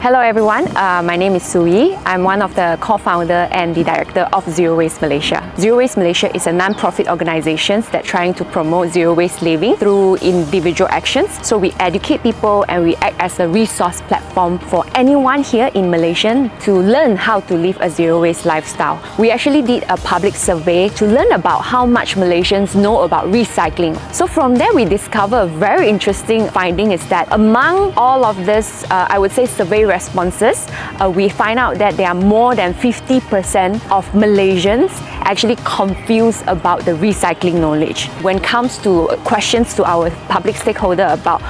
Hello everyone, my name is Sui. I'm one of the co-founder and the director of Zero Waste Malaysia. Zero Waste Malaysia is a non-profit organisation that's trying to promote zero waste living through individual actions. So we educate people and we act as a resource platform for anyone here in Malaysia to learn how to live a zero waste lifestyle. We actually did a public survey to learn about how much Malaysians know about recycling. So from there we discover a very interesting finding is that among all of this, I would say survey responses, we find out that there are more than 50% of Malaysians actually confused about the recycling knowledge. When it comes to questions to our public stakeholder about,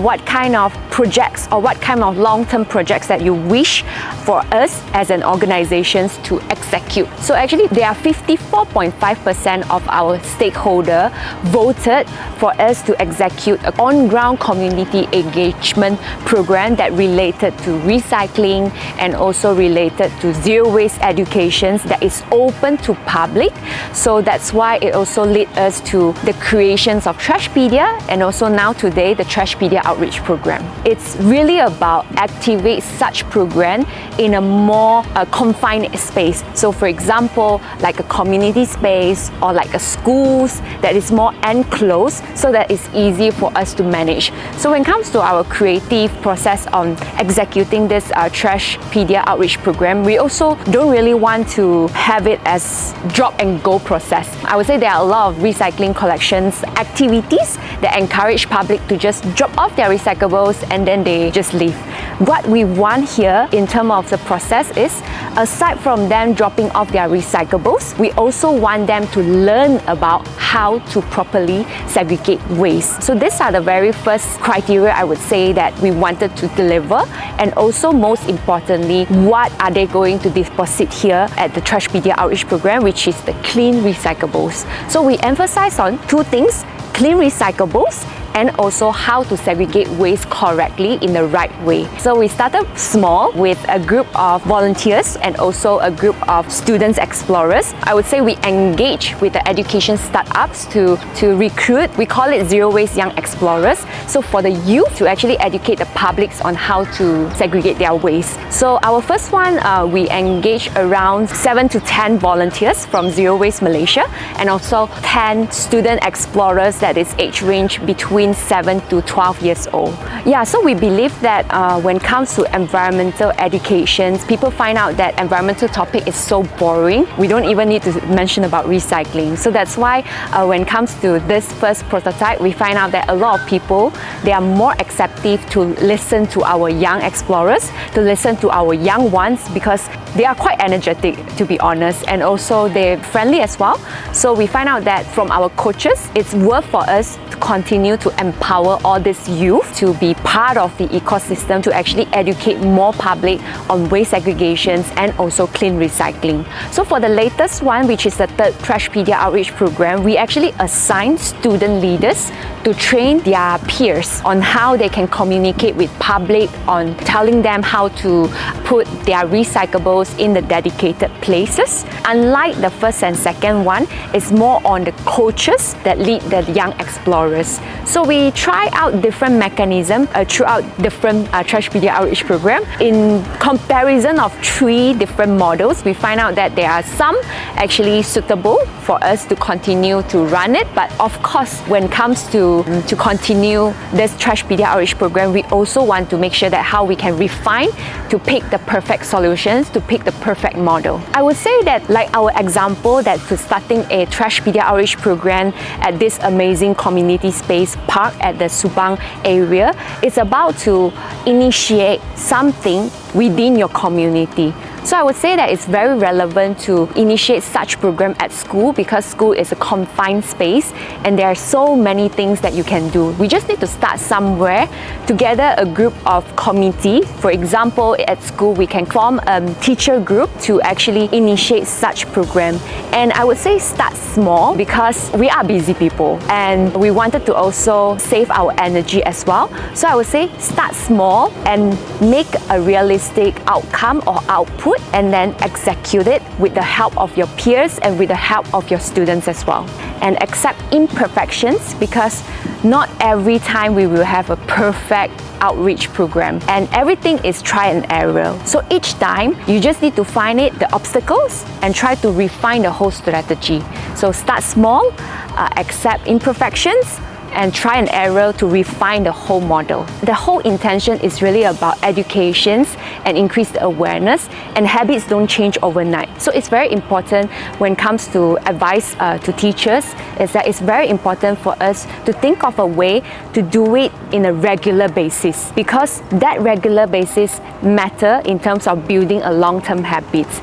what kind of projects or what kind of long-term projects that you wish for us as an organization to execute. So actually there are 54.5% of our stakeholder voted for us to execute an on-ground community engagement program that related to recycling and also related to zero waste education that is open to public. So that's why it also led us to the creations of Trashpedia and also now today the Trashpedia outreach program. It's really about activate such program in a more confined space. So for example, like a community space or like a schools that is more enclosed so that it's easy for us to manage. So when it comes to our creative process on executing this Trashpedia outreach program, we also don't really want to have it as drop and go process. I would say there are a lot of recycling collections activities that encourage public to just drop off their recyclables and then they just leave. What we want here in terms of the process is, aside from them dropping off their recyclables, we also want them to learn about how to properly segregate waste. So these are the very first criteria I would say that we wanted to deliver, and also most importantly, what are they going to deposit here at the Trashpedia outreach program, which is the clean recyclables. So we emphasize on two things: clean recyclables and also how to segregate waste correctly in the right way. So we started small with a group of volunteers and also a group of students explorers. I would say we engage with the education startups to recruit, we call it Zero Waste Young Explorers. So for the youth to actually educate the publics on how to segregate their waste. So our first one, we engage around 7 to 10 volunteers from Zero Waste Malaysia and also 10 student explorers that is age range between 7 to 12 years old. Yeah, so we believe that when it comes to environmental education, people find out that environmental topic is so boring. We don't even need to mention about recycling. So that's why when it comes to this first prototype, we find out that a lot of people, they are more accepting to listen to our young explorers, to listen to our young ones, because they are quite energetic, to be honest, and also they're friendly as well. So we find out that from our coaches, it's worth for us to continue to empower all this youth to be part of the ecosystem, to actually educate more public on waste segregations and also clean recycling. So for the latest one, which is the third Trashpedia outreach program, we actually assign student leaders to train their peers on how they can communicate with public, on telling them how to put their recyclables in the dedicated places. Unlike the first and second one, it's more on the coaches that lead the young explorers. So we try out different mechanisms throughout different Trashpedia outreach program. In comparison of 3 different models, we find out that there are some actually suitable for us to continue to run it. But of course, when it comes to continue this Trashpedia outreach program, we also want to make sure that how we can refine to pick the perfect solutions, to pick the perfect model. I would say that like our example that to starting a Trashpedia outreach program at this amazing community space park at the Subang area, it's about to initiate something within your community. So I would say that it's very relevant to initiate such program at school, because school is a confined space and there are so many things that you can do. We just need to start somewhere to gather a group of committee. For example, at school we can form a teacher group to actually initiate such program. And I would say start small because we are busy people and we wanted to also save our energy as well. So I would say start small and make a realistic outcome or output input and then execute it with the help of your peers and with the help of your students as well. And accept imperfections, because not every time we will have a perfect outreach program, and everything is try and error. So each time you just need to find the obstacles and try to refine the whole strategy. So start small, accept imperfections, and try and error to refine the whole model. The whole intention is really about education and increase the awareness, and habits don't change overnight. So it's very important when it comes to advice to teachers, is that it's very important for us to think of a way to do it in a regular basis, because that regular basis matter in terms of building a long-term habits.